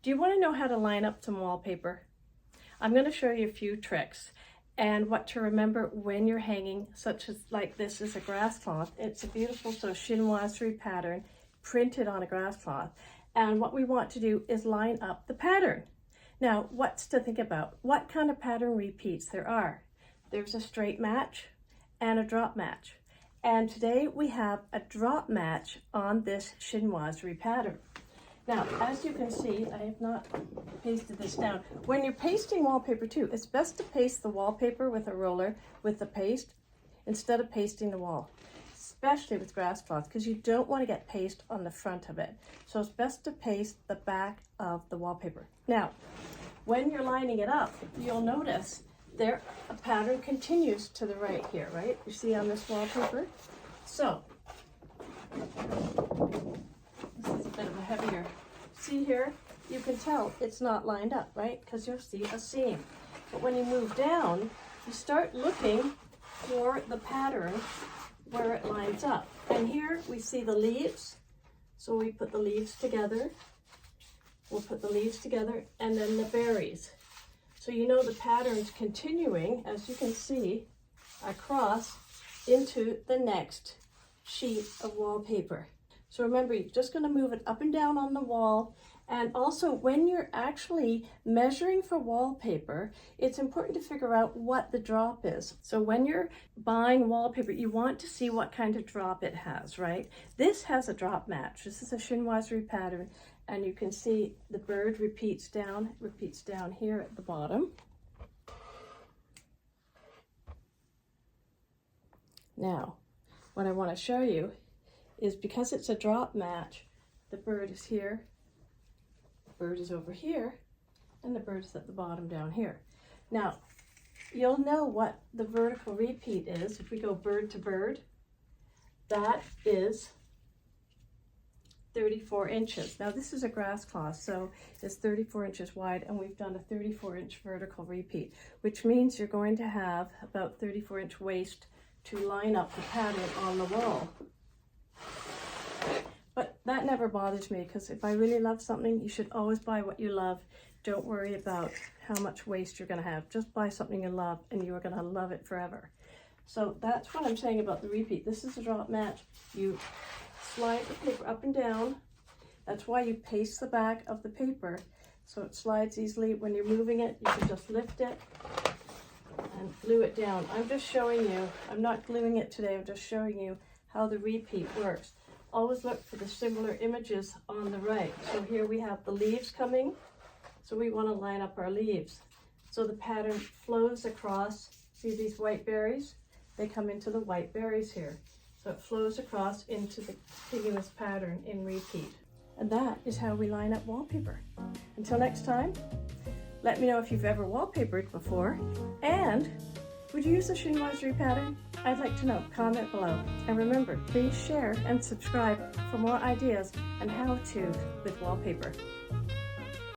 Do you want to know how to line up some wallpaper? I'm going to show you a few tricks and what to remember when you're hanging, such as like this is a grass cloth. It's a beautiful chinoiserie pattern printed on a grass cloth. And what we want to do is line up the pattern. Now, what's to think about? What kind of pattern repeats there are? There's a straight match and a drop match. And today we have a drop match on this chinoiserie pattern. Now, as you can see, I have not pasted this down. When you're pasting wallpaper too, it's best to paste the wallpaper with a roller with the paste instead of pasting the wall, especially with grass cloth, because you don't want to get paste on the front of it. So it's best to paste the back of the wallpaper. Now, when you're lining it up, you'll notice there a pattern continues to the right here, right? You see on this wallpaper? So, this is a bit of a heavier. See here, you can tell it's not lined up, right? Because you'll see a seam. But when you move down, you start looking for the pattern where it lines up. And here we see the leaves. So we put the leaves together. We'll put the leaves together and then the berries. So you know the pattern's continuing, as you can see, across into the next sheet of wallpaper. So remember, you're just going to move it up and down on the wall. And also, when you're actually measuring for wallpaper, it's important to figure out what the drop is. So when you're buying wallpaper, you want to see what kind of drop it has, right? This has a drop match. This is a chinoiserie pattern. And you can see the bird repeats down here at the bottom. Now, what I want to show you is because it's a drop match, the bird is here, the bird is over here, and the bird is at the bottom down here. Now, you'll know what the vertical repeat is. If we go bird to bird, that is 34 inches. Now this is a grass cloth, so it's 34 inches wide, and we've done a 34-inch vertical repeat, which means you're going to have about 34-inch waist to line up the pattern on the wall. But that never bothers me, because if I really love something, you should always buy what you love. Don't worry about how much waste you're going to have. Just buy something you love, and you're going to love it forever. So that's what I'm saying about the repeat. This is a drop match. You slide the paper up and down. That's why you paste the back of the paper, so it slides easily. When you're moving it, you can just lift it and glue it down. I'm just showing you, I'm not gluing it today, I'm just showing you how the repeat works. Always look for the similar images on the right. So here we have the leaves coming, so we want to line up our leaves. So the pattern flows across. See these white berries? They come into the white berries here. So it flows across into the continuous pattern in repeat. And that is how we line up wallpaper. Until next time, let me know if you've ever wallpapered before, and would you use a chinoiserie pattern? I'd like to know. Comment below. And remember, please share and subscribe for more ideas on how to with wallpaper.